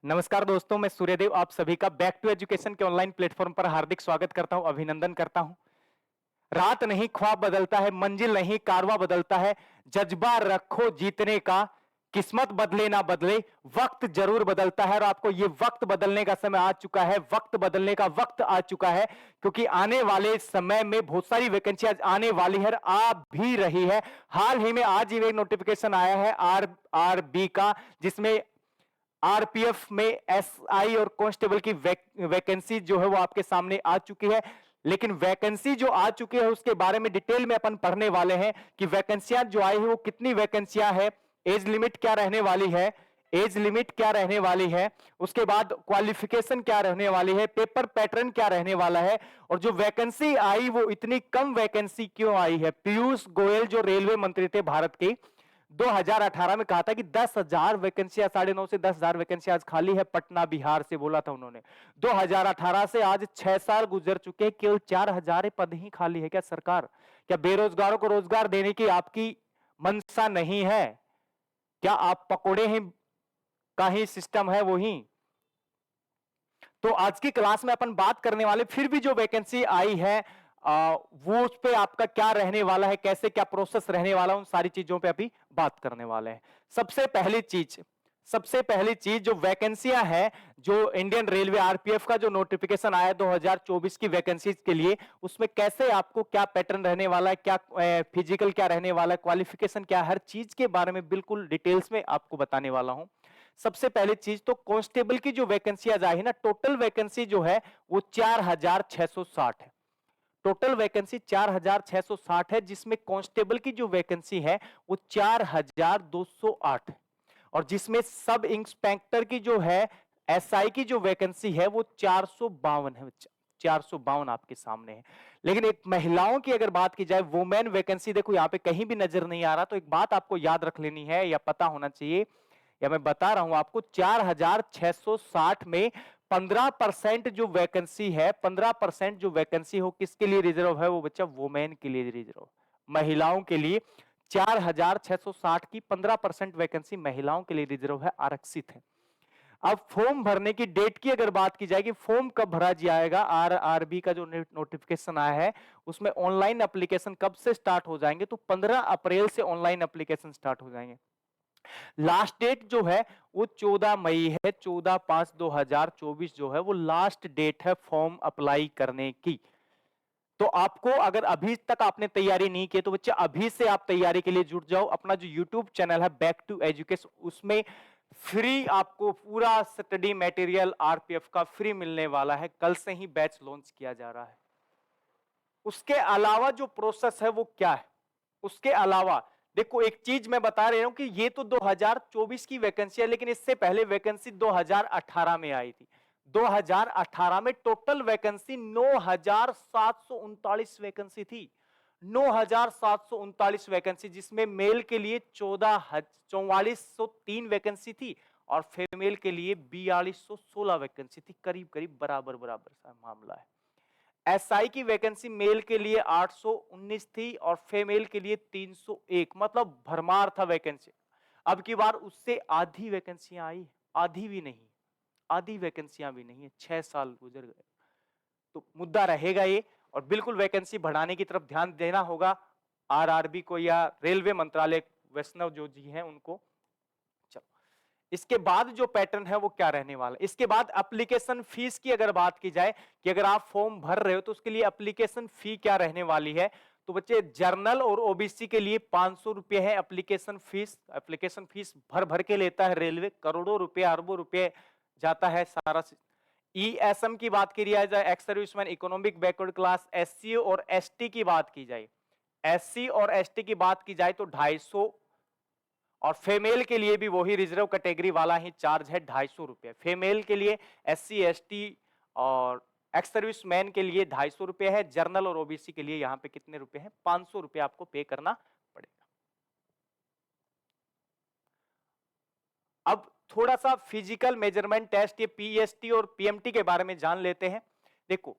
नमस्कार दोस्तों, मैं सूर्यदेव आप सभी का बैक टू एजुकेशन के ऑनलाइन प्लेटफॉर्म पर हार्दिक स्वागत करता हूं, अभिनंदन करता हूं। रात नहीं ख्वाब बदलता है, मंजिल नहीं कारवा बदलता है, जज्बा रखो जीतने का, किस्मत बदले ना बदले, वक्त जरूर बदलता है। और आपको ये वक्त बदलने का समय आ चुका है, वक्त बदलने का वक्त आ चुका है, क्योंकि आने वाले समय में बहुत सारी वैकेंसियां आने वाली है, आ भी रही है। हाल ही में आज ही एक नोटिफिकेशन आया है आरआरबी का, जिसमें आरपीएफ में एसआई और कांस्टेबल की वैकेंसी जो है वो आपके सामने आ चुकी है। लेकिन वैकेंसी जो आ चुकी है उसके बारे में डिटेल में अपन पढ़ने वाले हैं कि वैकेंसियां जो आई है वो कितनी वैकेंसियां है, एज लिमिट क्या रहने वाली है, एज लिमिट क्या रहने वाली है, उसके बाद क्वालिफिकेशन क्या रहने वाली है, पेपर पैटर्न क्या रहने वाला है, और जो वैकेंसी आई वो इतनी कम वैकेंसी क्यों आई है। पीयूष गोयल जो रेलवे मंत्री थे भारत के, 2018 में कहा था कि 10,000 वैकेंसियां, 9.5 से 10,000 वैकेंसी आज खाली है, पटना बिहार से बोला था उन्होंने। 2018 से आज 6 साल गुजर चुके हैं, केवल 4,000 पद ही खाली है। क्या सरकार, क्या बेरोजगारों को रोजगार देने की आपकी मंशा नहीं है? क्या आप पकोड़े ही का ही सिस्टम है वही? तो आज की क्लास में अपन बात करने वाले, फिर भी जो वैकेंसी आई है वो उस पे आपका क्या रहने वाला है, कैसे क्या प्रोसेस रहने वाला है, उन सारी चीजों पे अभी बात करने वाले हैं। सबसे पहली चीज जो वैकेंसियां है, जो इंडियन रेलवे आरपीएफ का जो नोटिफिकेशन आया 2024 की वैकेंसीज के लिए, उसमें कैसे आपको क्या पैटर्न रहने वाला है, क्या फिजिकल क्या रहने वाला है, क्वालिफिकेशन क्या, हर चीज के बारे में बिल्कुल डिटेल्स में आपको बताने वाला हूं। सबसे पहली चीज तो कांस्टेबल की जो वैकेंसी आज आई है ना, टोटल वैकेंसी जो है वो 4,660 है। टोटल वैकेंसी 4,660 है, जिसमें कांस्टेबल की जो वैकेंसी है वो 4,208 है, और जिसमें सब इंस्पेक्टर की जो है, एसआई की जो वैकेंसी है वो 452 है। 452 आपके सामने है। लेकिन एक महिलाओं की अगर बात की जाए, वुमेन वैकेंसी देखो यहां पे कहीं भी नजर नहीं आ रहा। तो एक बात आपको याद रख लेनी है या पता होना चाहिए, या मैं बता रहा हूं आपको, 4,660 में 15% जो वैकेंसी है, 15% जो वैकेंसी हो किसके लिए रिजर्व है, वो बच्चा वुमेन के लिए रिजर्व, महिलाओं के लिए। 4,660 की 15% वैकेंसी महिलाओं के लिए रिजर्व है, आरक्षित है। अब फॉर्म भरने की डेट की अगर बात की जाए कि फॉर्म कब भरा जाएगा, आरआरबी का जो नोटिफिकेशन आया है उसमें ऑनलाइन एप्लीकेशन कब से स्टार्ट हो जाएंगे, तो 15 अप्रैल से ऑनलाइन एप्लीकेशन स्टार्ट हो जाएंगे। लास्ट डेट जो है वो 14 मई है, 14/5/2024 जो है वो लास्ट डेट है फॉर्म अप्लाई करने की। तो आपको अगर अभी तक आपने तैयारी नहीं की तो बच्चे अभी से आप तैयारी के लिए जुट जाओ। अपना जो यूट्यूब चैनल है बैक टू एजुकेशन, उसमें फ्री आपको पूरा स्टडी मटेरियल आरपीएफ का फ्री मिलने वाला है। कल से ही बैच लॉन्च किया जा रहा है। उसके अलावा जो प्रोसेस है वो क्या है, उसके अलावा देखो एक चीज मैं बता रहा हूं कि ये तो 2024 की वैकेंसी है, लेकिन इससे पहले वैकेंसी 2018 में आई थी। 2018 में टोटल वैकेंसी 9,739 वैकेंसी थी। 9,739 वैकेंसी, जिसमें मेल के लिए 4403 वैकेंसी थी और फीमेल के लिए 4216 वैकेंसी थी। करीब करीब बराबर बराबर सा मामला है। एसआई की वैकेंसी मेल के लिए 819 थी और फीमेल के लिए 301, मतलब भरमार था वैकेंसी। अब की बार उससे आधी वैकेंसियां आई, आधी भी नहीं, आधी वैकेंसियां भी नहीं है। 6 साल गुजर गए। तो मुद्दा रहेगा ये, और बिल्कुल वैकेंसी बढ़ाने की तरफ ध्यान देना होगा आरआरबी को या रेलवे मंत्रालय, वैष्णव जो जी हैं उनको। इसके बाद जो पैटर्न है वो क्या रहने वाला है। इसके बाद एप्लीकेशन फीस की अगर बात की जाए कि अगर आप फॉर्म भर रहे हो तो उसके लिए एप्लीकेशन फी क्या रहने वाली है, तो बच्चे जर्नल और ओबीसी के लिए 500 रुपए है एप्लीकेशन फीस। एप्लीकेशन फीस भर भर के लेता है रेलवे, करोड़ों रुपए अरबों रुपए जाता है सारा। ईएसएम की बात की जाए, ex serviceman, economic backward class, SC और एसटी की बात की जाए, एससी और एसटी की बात की जाए तो 250, और फीमेल के लिए भी वही रिजर्व कैटेगरी वाला ही चार्ज है 250 रुपए फीमेल के लिए। एससी एसटी और एक्स सर्विस मैन के लिए 250 रुपए है। जर्नल और ओबीसी के लिए यहां पे कितने रुपए हैं, 500 रुपए आपको पे करना पड़ेगा। अब थोड़ा सा फिजिकल मेजरमेंट टेस्ट, ये पीएसटी और पीएमटी के बारे में जान लेते हैं। देखो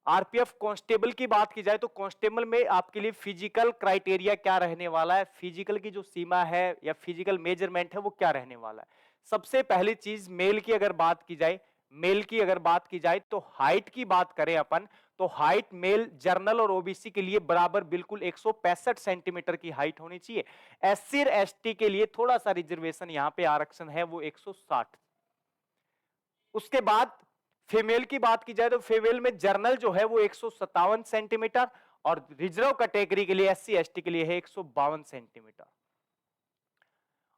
आरपीएफ कांस्टेबल की बात की जाए तो कांस्टेबल में आपके लिए फिजिकल क्राइटेरिया क्या रहने वाला है, फिजिकल की जो सीमा है या फिजिकल मेजरमेंट है वो क्या रहने वाला है। सबसे पहली चीज मेल की अगर बात की जाए, मेल की अगर बात की जाए तो हाइट की बात करें अपन, तो हाइट मेल जनरल और ओबीसी के लिए बराबर बिल्कुल 165 सेंटीमीटर की हाइट होनी चाहिए। एससी और एसटी के लिए थोड़ा सा रिजर्वेशन यहां पे आरक्षण है, वो 160। उसके बाद फीमेल की बात की जाए तो फीमेल में जर्नल जो है वो 157 सेंटीमीटर और रिजर्व कैटेगरी के लिए एससी एसटी के लिए है 152 सेंटीमीटर।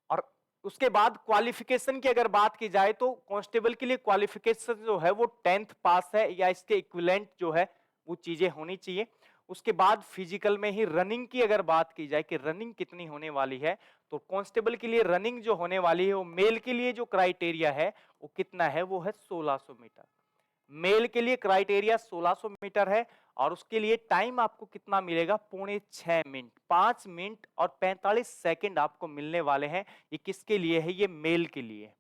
और उसके बाद क्वालिफिकेशन की अगर बात की जाए तो कांस्टेबल के लिए क्वालिफिकेशन जो है वो 10th पास है या इसके इक्विवेलेंट जो है वो चीजें होनी चाहिए। उसके बाद फिजिकल में ही रनिंग की अगर बात की जाए कि रनिंग कितनी होने वाली है, तो कांस्टेबल के लिए रनिंग जो होने वाली है वो मेल के लिए जो क्राइटेरिया है वो कितना है, वो है 1600 मीटर। मेल के लिए क्राइटेरिया 1600 मीटर है और उसके लिए टाइम आपको कितना मिलेगा, 6.25 मिनट, 5 मिनट और 45 सेकंड आपको मिलने वाले हैं। ये किसके लिए है, ये मेल के लिए।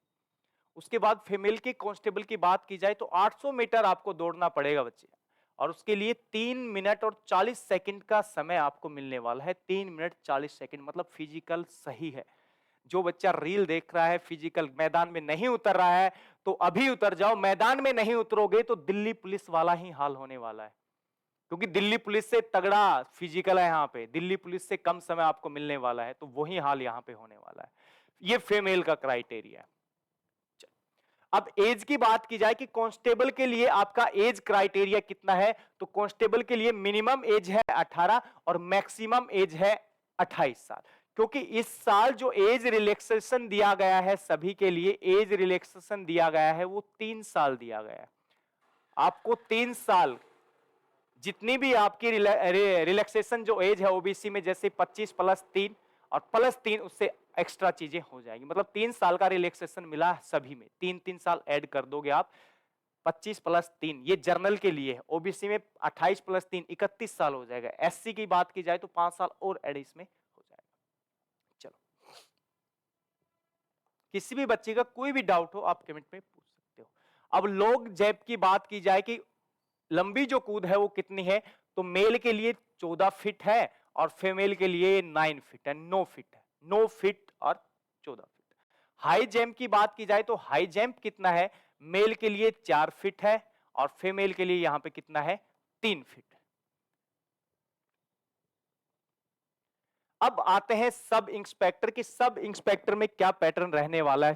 उसके बाद फीमेल के कांस्टेबल की बात की जाए तो 800 मीटर आपको दौड़ना पड़ेगा बच्चे, और उसके लिए 3 मिनट और 40 सेकंड का समय आपको मिलने वाला है। 3 मिनट 40 सेकंड मतलब फिजिकल सही है। जो बच्चा रील देख रहा है, फिजिकल मैदान में नहीं उतर रहा है, तो अभी उतर जाओ। मैदान में नहीं उतरोगे तो दिल्ली पुलिस वाला ही हाल होने वाला है, क्योंकि दिल्ली पुलिस से तगड़ा फिजिकल है यहाँ पे, दिल्ली पुलिस से कम समय आपको मिलने वाला है, तो वही हाल यहाँ पे होने वाला है। ये फीमेल का क्राइटेरिया है। अब एज की बात की जाए कि कांस्टेबल के लिए आपका एज क्राइटेरिया कितना है, तो कांस्टेबल के लिए मिनिमम एज है 18 और मैक्सिमम एज है 28 साल। क्योंकि इस साल जो एज रिलैक्सेशन दिया गया है सभी के लिए, एज रिलैक्सेशन दिया गया है वो 3 साल दिया गया है। आपको 3 साल जितनी भी आपकी रिलैक्सेशन जो एज है ओबीसी में, जैसे 25 प्लस 3 और प्लस 3 उससे एक्स्ट्रा चीजें हो जाएंगी, मतलब 3 साल का रिलैक्सेशन मिला सभी में, 3-3 साल ऐड कर दोगे आप। 25 प्लस 3 ये जर्नल के लिए है, ओबीसी में 28 प्लस 3 31 साल हो जाएगा। एससी की बात की जाए तो 5 साल और ऐड इसमें हो जाएगा। चलो, किसी भी बच्चे का कोई भी डाउट हो आप कमेंट में पूछ सकते हो। अब लॉन्ग जंप की बात की जाए कि लंबी जो कूद है वो कितनी है, तो मेल के लिए 14 फीट है और फीमेल के लिए 9 फीट है, 9 फीट है, 9 फीट और 14 फीट। हाई जंप की बात की जाए तो हाई जंप कितना है, मेल के लिए 4 फीट है और फीमेल के लिए यहां पे कितना है, 3 फीट। अब आते हैं सब इंस्पेक्टर की, सब इंस्पेक्टर में क्या पैटर्न रहने वाला है।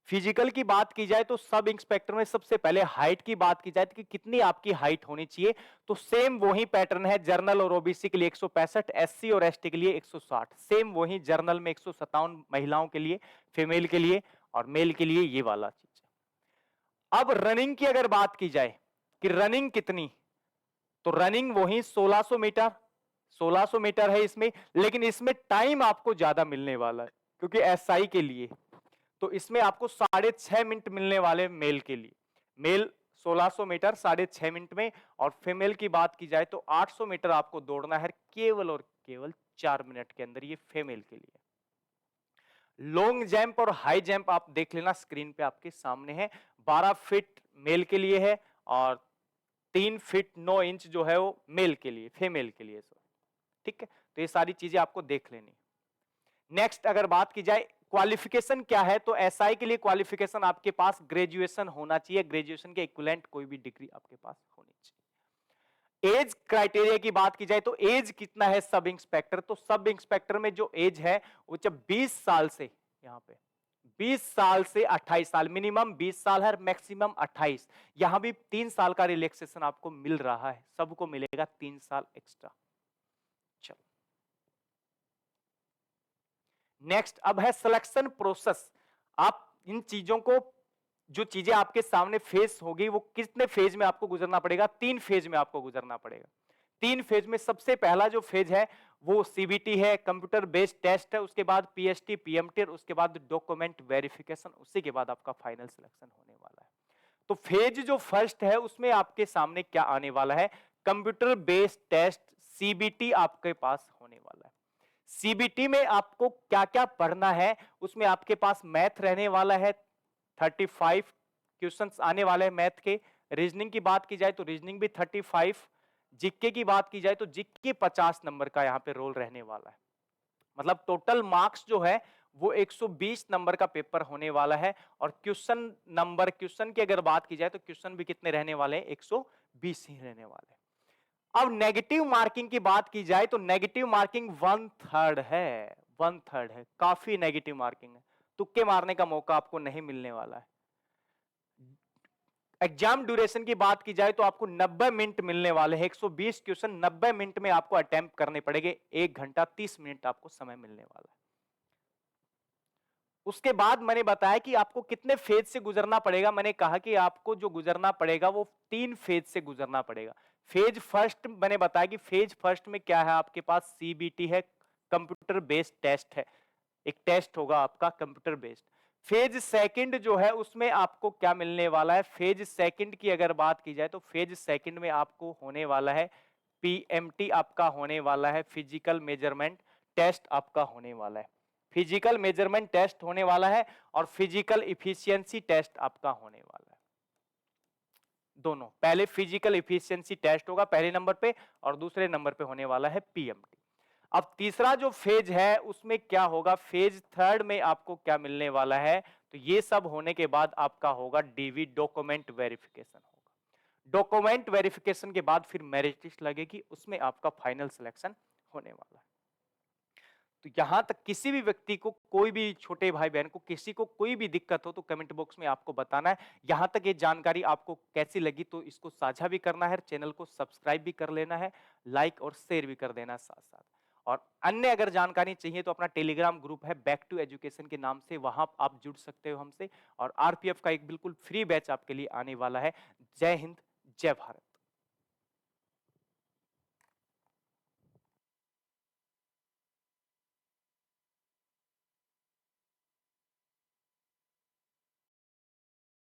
फिजिकल की बात की जाए तो सब इंस्पेक्टर में सबसे पहले हाइट की बात की जाए कि कितनी आपकी हाइट होनी चाहिए, तो सेम वही पैटर्न है। जर्नल और ओबीसी के लिए 165, एससी और एसटी के लिए 160, सेम वही। जर्नल में 157 महिलाओं के लिए, फीमेल के लिए, और मेल के लिए ये वाला चीज। अब रनिंग की अगर बात की जाए कि रनिंग कितनी, तो रनिंग वही 1600 मीटर, 1600 मीटर है इसमें, लेकिन इसमें टाइम आपको ज्यादा मिलने वाला है क्योंकि एसआई के लिए, तो इसमें आपको 6.5 मिनट मिलने वाले मेल के लिए। मेल 1600 मीटर 6.5 मिनट में, और फीमेल की बात की जाए तो 800 मीटर आपको दौड़ना है केवल और केवल 4 मिनट के अंदर, ये फीमेल के लिए। लॉन्ग जंप और हाई जंप आप देख लेना, स्क्रीन पे आपके सामने है। 12 फीट मेल के लिए है और 3 फीट 9 इंच जो है वो मेल के लिए, फीमेल के लिए। ठीक है, तो ये सारी चीजें आपको देख लेनी। नेक्स्ट अगर बात की जाए क्वालिफिकेशन क्या है, तो एसआई के लिए क्वालिफिकेशन आपके पास ग्रेजुएशन होना चाहिए, ग्रेजुएशन के इक्विवेलेंट कोई भी डिग्री आपके पास होनी चाहिए। एज क्राइटेरिया की बात की जाए तो एज कितना है सब इंस्पेक्टर, तो सब इंस्पेक्टर में जो एज है वो जब 20 साल से, यहां पे 20 साल से 28 साल, मिनिमम 20 साल है, मैक्सिमम 28। यहां भी 3 साल का रिलैक्सेशन आपको मिल रहा है, सबको मिलेगा 3 साल एक्स्ट्रा। चलो नेक्स्ट, अब है सिलेक्शन प्रोसेस। आप इन चीजों को, जो चीजें आपके सामने फेस होगी वो कितने फेज में आपको गुजरना पड़ेगा, 3 फेज में आपको गुजरना पड़ेगा। 3 फेज में सबसे पहला जो फेज है वो सीबीटी है, कंप्यूटर बेस्ड टेस्ट है, उसके बाद पीएसटी, पीएमटी, उसके बाद डॉक्यूमेंट वेरिफिकेशन, उसी के बाद आपका फाइनल सिलेक्शन होने वाला है। तो फेज जो फर्स्ट है उसमें आपके सामने क्या आने वाला है, कंप्यूटर बेस्ड टेस्ट सीबीटी आपके पास होने वाला है। सीबीटी में आपको क्या क्या पढ़ना है, उसमें आपके पास मैथ रहने वाला है, 35 क्वेश्चंस आने वाले हैं मैथ के। रीजनिंग की बात की जाए तो रीजनिंग भी 35, जीके की बात की जाए तो जीके 50 नंबर का यहां पे रोल रहने वाला है। मतलब टोटल मार्क्स जो है वो 120 नंबर का पेपर होने वाला है। और क्वेश्चन की अगर बात की जाए तो क्वेश्चन भी कितने रहने वाले हैं, 120 ही रहने वाले हैं। अब नेगेटिव मार्किंग की बात की जाए तो नेगेटिव मार्किंग 1/3 है, 1/3 है, काफी नेगेटिव मार्किंग है, तुक्के मारने का मौका आपको नहीं मिलने वाला है। एग्जाम ड्यूरेशन की बात की जाए तो आपको 90 मिनट मिलने वाले हैं, 120 क्वेश्चन 90 मिनट में आपको अटेम्प्ट करने पड़ेंगे, 1 घंटा 30 मिनट आपको समय मिलने वाला है। उसके बाद मैंने बताया कि आपको कितने फेज से गुजरना पड़ेगा। मैंने कहा कि आपको जो गुजरना पड़ेगा वो 3 फेज से गुजरना पड़ेगा। फेज फर्स्ट मैंने बताया कि फेज फर्स्ट में क्या है, आपके पास सीबीटी है, कंप्यूटर बेस्ड टेस्ट है, एक टेस्ट होगा आपका कंप्यूटर बेस्ड। फेज सेकंड जो है उसमें आपको क्या मिलने वाला है, फेज सेकंड की अगर बात की जाए तो फेज सेकंड में आपको होने वाला है पीएमटी, आपका होने वाला है फिजिकल मेजरमेंट टेस्ट, आपका होने वाला है फिजिकल मेजरमेंट टेस्ट होने वाला है, और फिजिकल इफिशियंसी टेस्ट आपका होने वाला है। दोनों, पहले फिजिकल इफिशियंसी टेस्ट होगा पहले नंबर पे, और दूसरे नंबर पे होने वाला है पीएमटी। अब तीसरा जो फेज है उसमें क्या होगा, फेज थर्ड में आपको क्या मिलने वाला है, तो ये सब होने के बाद आपका होगा डीवी, डॉक्यूमेंट वेरिफिकेशन होगा। डॉक्यूमेंट वेरिफिकेशन के बाद फिर मेरिट लिस्ट लगेगी, उसमें आपका फाइनल सिलेक्शन होने वाला है। तो यहां तक किसी भी व्यक्ति को, कोई भी छोटे भाई बहन को, किसी को कोई भी दिक्कत हो तो कमेंट बॉक्स में आपको बताना है। यहां तक ये जानकारी आपको कैसी लगी तो इसको साझा भी करना है, चैनल को सब्सक्राइब भी कर लेना है, लाइक और शेयर भी कर देना साथ साथ। और अन्य अगर जानकारी चाहिए तो अपना टेलीग्राम ग्रुप है बैक टू एजुकेशन के नाम से, वहां आप जुड़ सकते हो हमसे। और आरपीएफ का एक बिल्कुल फ्री बैच आपके लिए आने वाला है। जय हिंद, जय भारत।